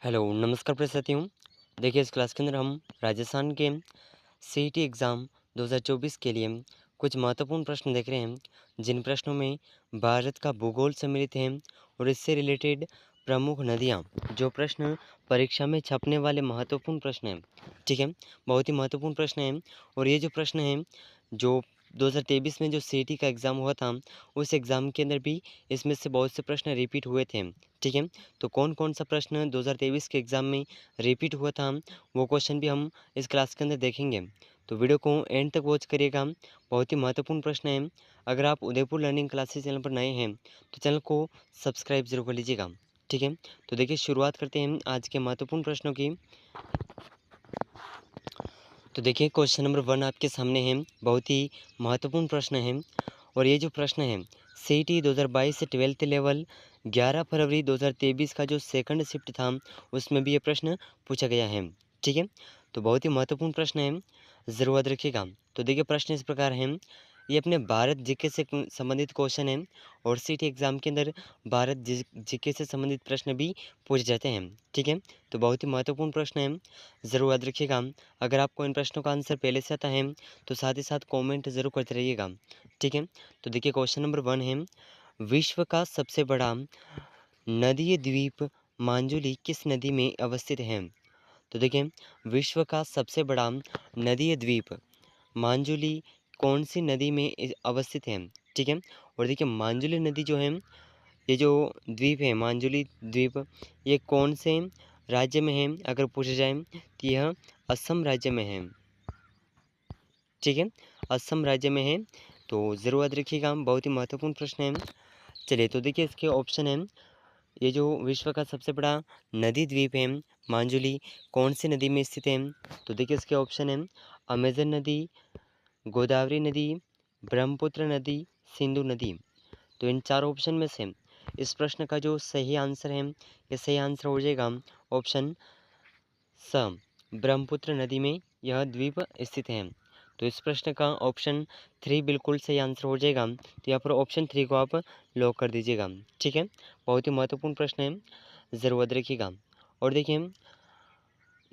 Hello, नमस्कार प्रिय साथियों। देखिए इस क्लास के अंदर हम राजस्थान के सीईटी एग्ज़ाम 2024 के लिए कुछ महत्वपूर्ण प्रश्न देख रहे हैं, जिन प्रश्नों में भारत का भूगोल सम्मिलित है और इससे रिलेटेड प्रमुख नदियाँ। जो प्रश्न परीक्षा में छपने वाले महत्वपूर्ण प्रश्न हैं, ठीक है? बहुत ही महत्वपूर्ण प्रश्न हैं और ये जो प्रश्न हैं, जो 2023 में जो सीईटी का एग्ज़ाम हुआ था, उस एग्ज़ाम के अंदर भी इसमें से बहुत से प्रश्न रिपीट हुए थे, ठीक है? तो कौन-कौन सा प्रश्न 2023 के एग्ज़ाम में रिपीट हुआ था, वो क्वेश्चन भी हम इस क्लास के अंदर देखेंगे। तो वीडियो को एंड तक वॉच करिएगा, बहुत ही महत्वपूर्ण प्रश्न है। अगर आप उदयपुर लर्निंग क्लासेस चैनल पर नए हैं, तो चैनल को सब्सक्राइब ज़रूर कर लीजिएगा, ठीक है? तो देखिए शुरुआत करते हैं आज के महत्वपूर्ण प्रश्नों की। तो देखिए क्वेश्चन नंबर 1 आपके सामने है, बहुत ही महत्वपूर्ण प्रश्न है और ये जो प्रश्न है सीईटी 2022 से 12th लेवल 11 फरवरी 2023 का जो सेकंड शिफ्ट था, उसमें भी ये प्रश्न पूछा गया है, ठीक है? तो बहुत ही महत्वपूर्ण प्रश्न है, ज़रूर याद रखिएगा। तो देखिए प्रश्न इस प्रकार है, ये अपने भारत जीके से संबंधित क्वेश्चन है और सीईटी एग्ज़ाम के अंदर भारत जीके से संबंधित प्रश्न भी पूछे जाते हैं, ठीक है? तो बहुत ही महत्वपूर्ण प्रश्न है, ज़रूर याद रखिएगा। अगर आपको इन प्रश्नों का आंसर पहले से आता है, तो साथ ही साथ कमेंट ज़रूर करते रहिएगा, ठीक है? तो देखिए क्वेश्चन नंबर 1 है, विश्व का सबसे बड़ा नदीय द्वीप माजुली किस नदी में अवस्थित है? तो देखिए विश्व का सबसे बड़ा नदीय द्वीप माजुली कौन-सी नदी में अवस्थित है? ठीक है? और देखिए माजुली नदी जो है, ये जो द्वीप है माजुली द्वीप, ये कौन से राज्य में है? अगर पूछा जाए तो यह असम राज्य में है, ठीक है? असम राज्य में है, तो ज़रूर याद रखिएगा, बहुत ही महत्वपूर्ण प्रश्न है। चलिए तो देखिए इसके ऑप्शन हैं, ये जो विश्व का सबसे बड़ा नदी द्वीप है माजुली, कौन सी नदी में स्थित है? तो देखिए इसके ऑप्शन हैं, अमेज़न नदी, गोदावरी नदी, ब्रह्मपुत्र नदी, सिंधु नदी। तो इन चार ऑप्शन में से इस प्रश्न का जो सही आंसर है, ये सही आंसर हो जाएगा ऑप्शन स, ब्रह्मपुत्र नदी में यह द्वीप स्थित है। तो इस प्रश्न का ऑप्शन 3 बिल्कुल सही आंसर हो जाएगा। तो यहाँ पर ऑप्शन 3 को आप लॉक कर दीजिएगा, ठीक है? बहुत ही महत्वपूर्ण प्रश्न है, ज़रूर याद रखिएगा। और देखिए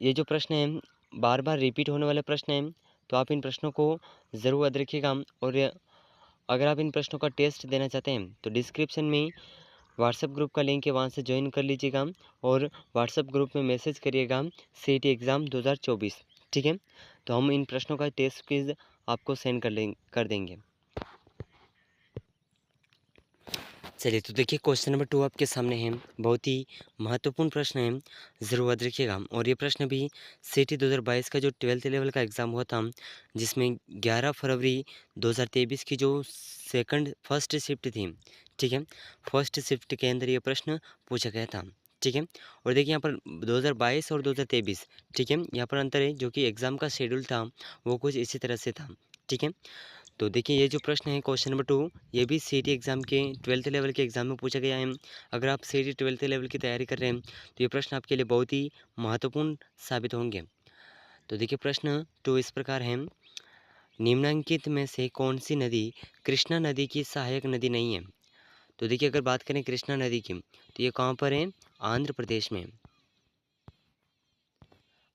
ये जो प्रश्न है बार-बार रिपीट होने वाले प्रश्न हैं, तो आप इन प्रश्नों को ज़रूर याद रखिएगा। और अगर आप इन प्रश्नों का टेस्ट देना चाहते हैं, तो डिस्क्रिप्शन में व्हाट्सएप ग्रुप का लिंक है, वहाँ से ज्वाइन कर लीजिएगा और व्हाट्सएप ग्रुप में मैसेज करिएगा सीईटी एग्ज़ाम 2024, ठीक है? तो हम इन प्रश्नों का टेस्ट क्विज़ आपको सेंड कर देंगे। चलिए तो देखिए क्वेश्चन नंबर 2 आपके सामने है, बहुत ही महत्वपूर्ण प्रश्न है, ज़रूर याद रखिएगा। और ये प्रश्न भी सीईटी 2022 का जो 12th लेवल का एग्ज़ाम हुआ था, जिसमें 11 फरवरी 2023 की जो फर्स्ट शिफ्ट थी, ठीक है? फर्स्ट शिफ्ट के अंदर ये प्रश्न पूछा गया था, ठीक है? और देखिए यहाँ पर 2022 और 2023, ठीक है? यहाँ पर अंतर है, जो कि एग्ज़ाम का शेड्यूल था, वो कुछ इसी तरह से था, ठीक है? तो देखिए ये जो प्रश्न है क्वेश्चन नंबर 2, ये भी सीईटी एग्ज़ाम के 12th लेवल के एग्ज़ाम में पूछा गया है। अगर आप सीईटी 12th लेवल की तैयारी कर रहे हैं, तो ये प्रश्न आपके लिए बहुत ही महत्वपूर्ण साबित होंगे। तो देखिए प्रश्न 2 इस प्रकार है, निम्नलिखित में से कौन सी नदी कृष्णा नदी की सहायक नदी नहीं है? तो देखिए अगर बात करें कृष्णा नदी की, तो ये कहाँ पर है? आंध्र प्रदेश में।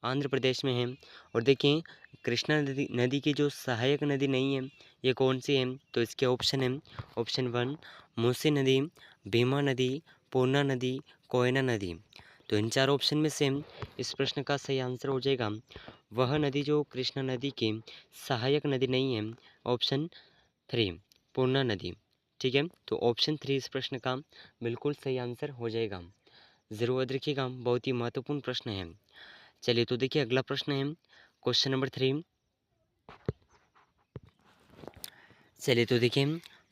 आंध्र प्रदेश में है। और देखिए कृष्णा नदी नदी की जो सहायक नदी नहीं है, ये कौन सी है? तो इसके ऑप्शन है, ऑप्शन 1 मूसी नदी, भीमा नदी, पूर्णा नदी, कोयना नदी। तो इन चार ऑप्शन में से इस प्रश्न का सही आंसर हो जाएगा वह नदी जो कृष्णा नदी की सहायक नदी नहीं है, ऑप्शन 3 पूर्णा नदी, ठीक है? तो ऑप्शन 3 इस प्रश्न का बिल्कुल सही आंसर हो जाएगा। ज़रूर याद रखिएगा, बहुत ही महत्वपूर्ण प्रश्न है। चलिए तो देखिए अगला प्रश्न है क्वेश्चन नंबर 3। चलिए तो देखिए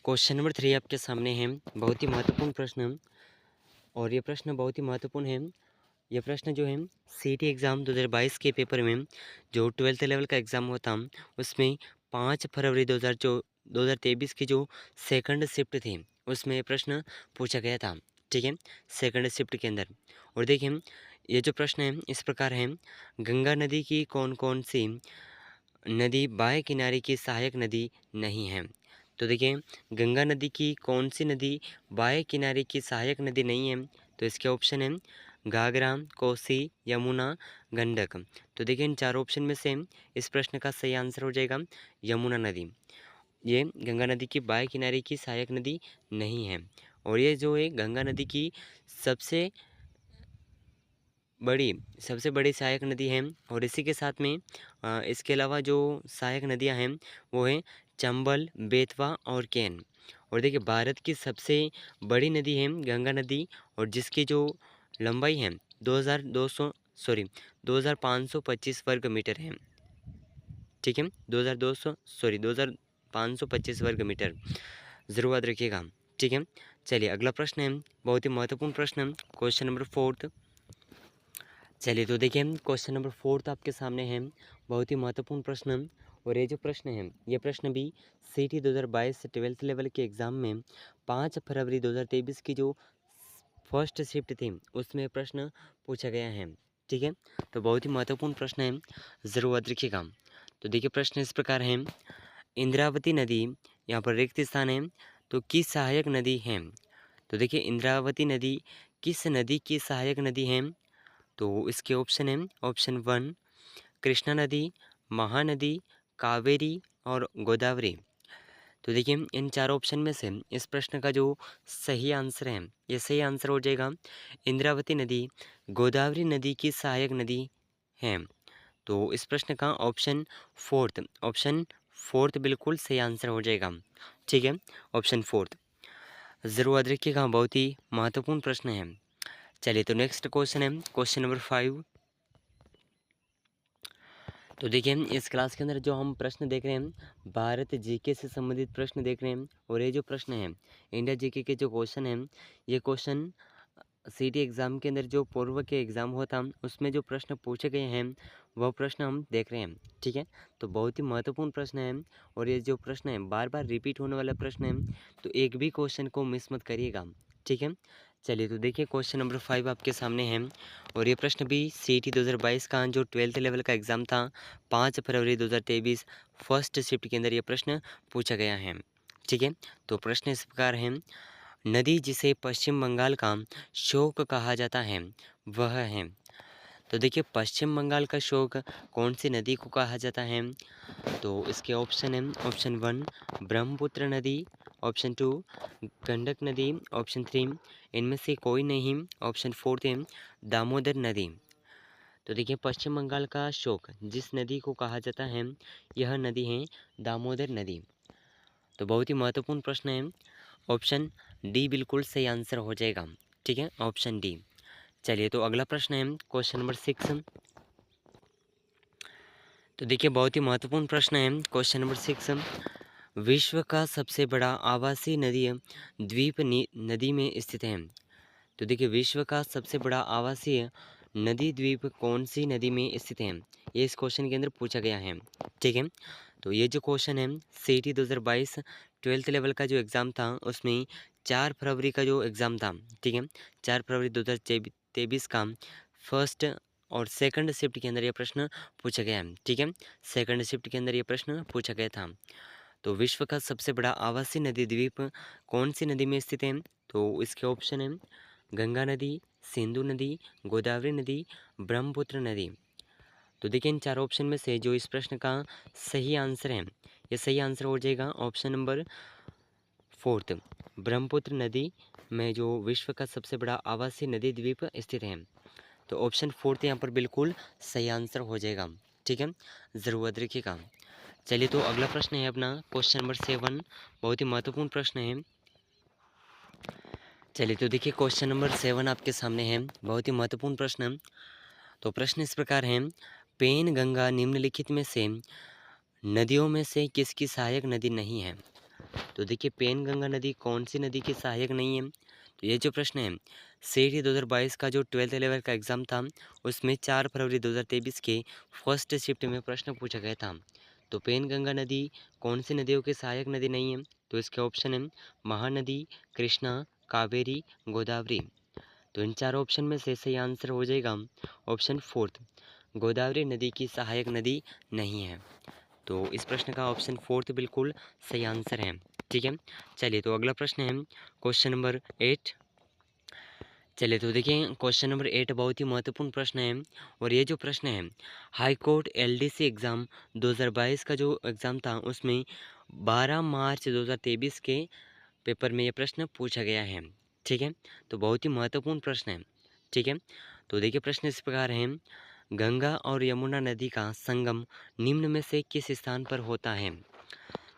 क्वेश्चन नंबर 3 आपके सामने है, बहुत ही महत्वपूर्ण प्रश्न। और ये प्रश्न बहुत ही महत्वपूर्ण है। ये प्रश्न जो है सीईटी एग्ज़ाम 2022 के पेपर में जो 12th लेवल का एग्ज़ाम हुआ था, उसमें 5 फरवरी 2023 की जो सेकंड शिफ्ट थी, उसमें ये प्रश्न पूछा गया था, ठीक है? सेकंड शिफ्ट के अंदर। और देखिए ये जो प्रश्न है इस प्रकार है, गंगा नदी की कौन-कौन सी नदी बाएं किनारे की सहायक नदी नहीं है? तो देखिए गंगा नदी की कौन सी नदी बाएं किनारे की सहायक नदी नहीं है? तो इसके ऑप्शन है घाघरा, कोसी, यमुना, गंडक। तो देखिए इन चार ऑप्शन में से इस प्रश्न का सही आंसर हो जाएगा यमुना नदी। ये गंगा नदी की बाएं किनारे की सहायक नदी नहीं है, और ये जो है गंगा नदी की सबसे सबसे बड़ी सहायक नदी है। और इसी के साथ में इसके अलावा जो सहायक नदियां हैं वो हैं चंबल, बेतवा और केन। और देखिए भारत की सबसे बड़ी नदी है गंगा नदी, और जिसकी जो लंबाई है 2525 वर्ग मीटर है। ठीक है, 2525 वर्ग मीटर, ज़रूर याद रखिएगा। ठीक है, चलिए अगला प्रश्न है, बहुत ही महत्वपूर्ण प्रश्न है, क्वेश्चन नंबर 4। चलिए तो देखिए क्वेश्चन नंबर 4 आपके सामने है, बहुत ही महत्वपूर्ण प्रश्न। और ये जो प्रश्न है ये प्रश्न भी CT 2022 ट्वेल्थ लेवल के एग्ज़ाम में 5 फरवरी 2023 की जो फर्स्ट शिफ्ट थी उसमें प्रश्न पूछा गया है। ठीक है, तो बहुत ही महत्वपूर्ण प्रश्न है, ज़रूर याद रखिएगा। तो देखिए प्रश्न इस प्रकार है, इंद्रावती नदी यहाँ पर रिक्त स्थान है, तो किस सहायक नदी है? तो देखिए इंद्रावती नदी किस नदी की सहायक नदी है? तो इसके ऑप्शन हैं, ऑप्शन 1 कृष्णा नदी, महानदी, कावेरी और गोदावरी। तो देखिए इन चार ऑप्शन में से इस प्रश्न का जो सही आंसर है, ये सही आंसर हो जाएगा इंद्रावती नदी गोदावरी नदी की सहायक नदी है। तो इस प्रश्न का ऑप्शन फोर्थ बिल्कुल सही आंसर हो जाएगा। ठीक है, ऑप्शन फोर्थ, ज़रूर याद रखिएगा, बहुत ही महत्वपूर्ण प्रश्न है। चलिए तो नेक्स्ट क्वेश्चन है, क्वेश्चन नंबर 5। तो देखिए इस क्लास के अंदर जो हम प्रश्न देख रहे हैं भारत जीके से संबंधित प्रश्न देख रहे हैं, और ये जो प्रश्न है इंडिया जीके के जो क्वेश्चन हैं, ये क्वेश्चन CT एग्ज़ाम के अंदर जो पूर्व के एग्ज़ाम हुआ था उसमें जो प्रश्न पूछे गए हैं वह प्रश्न हम देख रहे हैं। ठीक है, तो बहुत ही महत्वपूर्ण प्रश्न है, और ये जो प्रश्न है बार बार रिपीट होने वाला प्रश्न है, तो एक भी क्वेश्चन को मिस मत करिएगा। ठीक है, चलिए तो देखिए क्वेश्चन नंबर 5 आपके सामने है, और ये प्रश्न भी CT 2022 का जो 12th लेवल का एग्ज़ाम था 5 फरवरी 2023 फर्स्ट शिफ्ट के अंदर ये प्रश्न पूछा गया है। ठीक है, तो प्रश्न इस प्रकार है, नदी जिसे पश्चिम बंगाल का शोक कहा जाता है वह है। तो देखिए पश्चिम बंगाल का शोक कौन सी नदी को कहा जाता है? तो इसके ऑप्शन है, ऑप्शन 1 ब्रह्मपुत्र नदी, ऑप्शन 2 गंडक नदी, ऑप्शन 3 इनमें से कोई नहीं, ऑप्शन 4 है दामोदर नदी। तो देखिए पश्चिम बंगाल का शोक जिस नदी को कहा जाता है यह नदी है दामोदर नदी। तो बहुत ही महत्वपूर्ण प्रश्न है, ऑप्शन डी बिल्कुल सही आंसर हो जाएगा। ठीक है, ऑप्शन डी। चलिए तो अगला प्रश्न है क्वेश्चन नंबर 6। तो देखिए बहुत ही महत्वपूर्ण प्रश्न है क्वेश्चन नंबर 6, विश्व का सबसे बड़ा आवासीय नदी द्वीप नदी में स्थित है। तो देखिए विश्व का सबसे बड़ा आवासीय नदी द्वीप कौन सी नदी में स्थित है, ये इस क्वेश्चन के अंदर पूछा गया है। ठीक है, तो ये जो क्वेश्चन है CT 2022 ट्वेल्थ लेवल का जो एग्ज़ाम था उसमें 4 फरवरी का जो एग्ज़ाम था, ठीक है, 4 फरवरी 2023 का फर्स्ट और सेकंड शिफ्ट के अंदर ये प्रश्न पूछा गया है। ठीक है, सेकंड शिफ्ट के अंदर ये प्रश्न पूछा गया था। तो विश्व का सबसे बड़ा आवासीय नदी द्वीप कौन सी नदी में स्थित है? तो इसके ऑप्शन है गंगा नदी, सिंधु नदी, गोदावरी नदी, ब्रह्मपुत्र नदी। तो देखिए इन चार ऑप्शन में से जो इस प्रश्न का सही आंसर है, ये सही आंसर हो जाएगा ऑप्शन नंबर 4 ब्रह्मपुत्र नदी में जो विश्व का सबसे बड़ा आवासीय नदी द्वीप स्थित है। तो ऑप्शन 4 यहाँ पर बिल्कुल सही आंसर हो जाएगा। ठीक है, ज़रूर याद रखिएगा। चलिए तो अगला प्रश्न है अपना क्वेश्चन नंबर 7, बहुत ही महत्वपूर्ण प्रश्न है। चलिए तो देखिए क्वेश्चन नंबर 7 आपके सामने है, बहुत ही महत्वपूर्ण प्रश्न। तो प्रश्न इस प्रकार है, पेन गंगा निम्नलिखित में से नदियों में से किसकी सहायक नदी नहीं है? तो देखिए पेन गंगा नदी कौन सी नदी की सहायक नहीं है? तो ये जो प्रश्न है CT 2022 का जो 12th लेवल का एग्ज़ाम था उसमें 4 फरवरी 2023 के फर्स्ट शिफ्ट में प्रश्न पूछा गया था। तो पेन गंगा नदी कौन सी नदियों की सहायक नदी नहीं है? तो इसके ऑप्शन है महानदी, कृष्णा, कावेरी, गोदावरी। तो इन चार ऑप्शन में से सही आंसर हो जाएगा ऑप्शन 4 गोदावरी नदी की सहायक नदी नहीं है। तो इस प्रश्न का ऑप्शन 4 बिल्कुल सही आंसर है। ठीक है, चलिए तो अगला प्रश्न है क्वेश्चन नंबर 8। चलिए तो देखिए क्वेश्चन नंबर 8 बहुत ही महत्वपूर्ण प्रश्न है। और ये जो प्रश्न है, हाई कोर्ट एलडीसी एग्ज़ाम 2022 का जो एग्ज़ाम था उसमें 12 मार्च 2023 के पेपर में ये प्रश्न पूछा गया है। ठीक है, तो बहुत ही महत्वपूर्ण प्रश्न है। ठीक है, तो देखिए प्रश्न इस प्रकार है, गंगा और यमुना नदी का संगम निम्न में से किस स्थान पर होता है?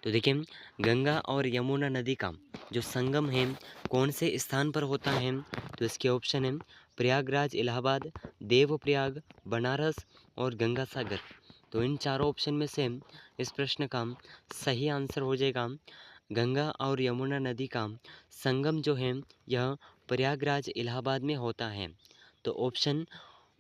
तो देखिए गंगा और यमुना नदी का जो संगम है कौन से स्थान पर होता है? तो इसके ऑप्शन है प्रयागराज इलाहाबाद, देवप्रयाग, बनारस और गंगा सागर। तो इन चारों ऑप्शन में से इस प्रश्न का सही आंसर हो जाएगा गंगा और यमुना नदी का संगम जो है यह प्रयागराज इलाहाबाद में होता है। तो ऑप्शन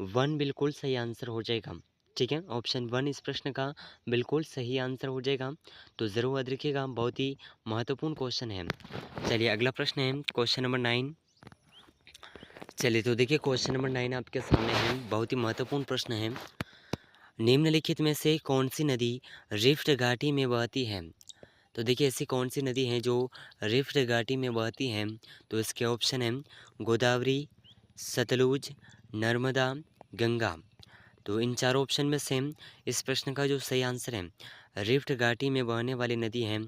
1 बिल्कुल सही आंसर हो जाएगा। ठीक है, ऑप्शन 1 इस प्रश्न का बिल्कुल सही आंसर हो जाएगा। तो ज़रूर याद रखिएगा, बहुत ही महत्वपूर्ण क्वेश्चन है। चलिए अगला प्रश्न है क्वेश्चन नंबर 9। चलिए तो देखिए क्वेश्चन नंबर 9 आपके सामने है, बहुत ही महत्वपूर्ण प्रश्न है। निम्नलिखित में से कौन सी नदी रिफ्ट घाटी में बहती है? तो देखिए ऐसी कौन सी नदी है जो रिफ्ट घाटी में बहती है? तो इसके ऑप्शन है गोदावरी, सतलुज, नर्मदा, गंगा। तो इन चारों ऑप्शन में से इस प्रश्न का जो सही आंसर है, रिफ्ट घाटी में बहने वाली नदी है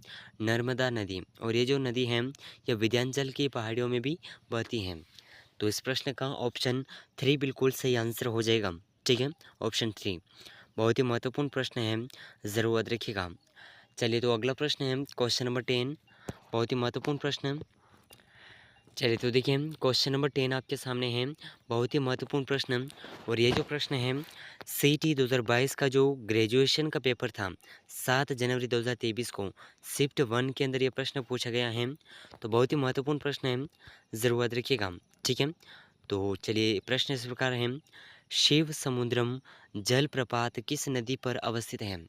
नर्मदा नदी। और ये जो नदी है यह विंध्याचल की पहाड़ियों में भी बहती है। तो इस प्रश्न का ऑप्शन 3 बिल्कुल सही आंसर हो जाएगा। ठीक है, ऑप्शन 3 बहुत ही महत्वपूर्ण प्रश्न है, ज़रूर याद रखिएगा। चलिए तो अगला प्रश्न है क्वेश्चन नंबर 10, बहुत ही महत्वपूर्ण प्रश्न है। चलिए तो देखिए क्वेश्चन नंबर 10 आपके सामने है, बहुत ही महत्वपूर्ण प्रश्न। और ये जो प्रश्न है सीटी 2022 का जो ग्रेजुएशन का पेपर था 7 जनवरी 2023 को शिफ्ट 1 के अंदर ये प्रश्न पूछा गया है। तो बहुत ही महत्वपूर्ण प्रश्न है, ज़रूर याद रखिएगा। ठीक है, तो चलिए प्रश्न इस प्रकार है, शिव समुद्रम जलप्रपात किस नदी पर अवस्थित है?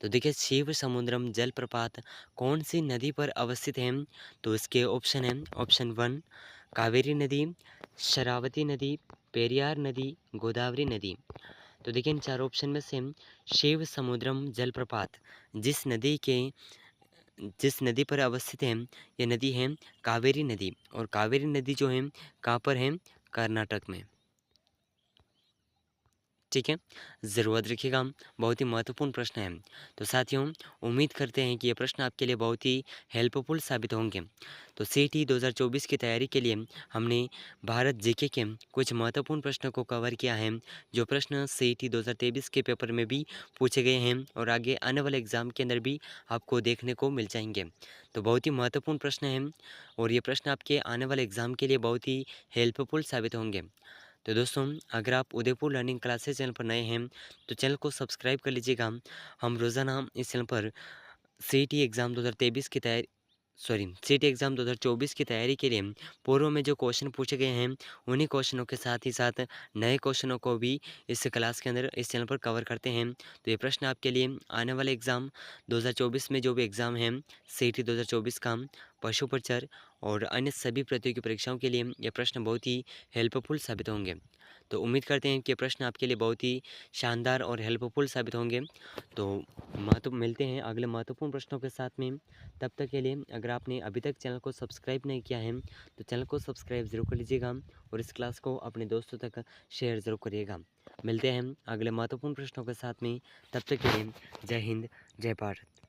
तो देखिए शिव समुद्रम जलप्रपात कौन सी नदी पर अवस्थित है? तो इसके ऑप्शन है ऑप्शन 1 कावेरी नदी, शरावती नदी, पेरियार नदी, गोदावरी नदी। तो देखिए इन चार ऑप्शन में से शिव समुद्रम जलप्रपात जिस नदी पर अवस्थित है यह नदी है कावेरी नदी। और कावेरी नदी जो है कहाँ पर है? कर्नाटक में। ठीक है, ज़रूर याद रखिएगा, बहुत ही महत्वपूर्ण प्रश्न है। तो साथियों उम्मीद करते हैं कि ये प्रश्न आपके लिए बहुत ही हेल्पफुल साबित होंगे। तो सीटी 2024 की तैयारी के लिए हमने भारत जीके के कुछ महत्वपूर्ण प्रश्नों को कवर किया है, जो प्रश्न सीटी 2023 के पेपर में भी पूछे गए हैं और आगे आने वाले एग्ज़ाम के अंदर भी आपको देखने को मिल जाएंगे। तो बहुत ही महत्वपूर्ण प्रश्न है और ये प्रश्न आपके आने वाले एग्ज़ाम के लिए बहुत ही हेल्पफुल साबित होंगे। तो दोस्तों अगर आप उदयपुर लर्निंग क्लासेस चैनल पर नए हैं तो चैनल को सब्सक्राइब कर लीजिएगा। हम रोज़ाना इस चैनल पर सीईटी एग्ज़ाम 2023 की तैयारी सीईटी एग्ज़ाम 2024 की तैयारी के लिए पूर्व में जो क्वेश्चन पूछे गए हैं उन्हीं क्वेश्चनों के साथ ही साथ नए क्वेश्चनों को भी इस क्लास के अंदर इस चैनल पर कवर करते हैं। तो ये प्रश्न आपके लिए आने वाले एग्ज़ाम 2024 में जो भी एग्ज़ाम है सीईटी 2024 का, पशु प्रचार और अन्य सभी प्रतियोगी परीक्षाओं के लिए ये प्रश्न बहुत ही हेल्पफुल साबित होंगे। तो उम्मीद करते हैं कि प्रश्न आपके लिए बहुत ही शानदार और हेल्पफुल साबित होंगे। तो मिलते हैं अगले महत्वपूर्ण प्रश्नों के साथ में। तब तक के लिए अगर आपने अभी तक चैनल को सब्सक्राइब नहीं किया है तो चैनल को सब्सक्राइब ज़रूर कर लीजिएगा और इस क्लास को अपने दोस्तों तक शेयर ज़रूर करिएगा। मिलते हैं अगले महत्वपूर्ण प्रश्नों के साथ में, तब तक के लिए जय हिंद, जय भारत।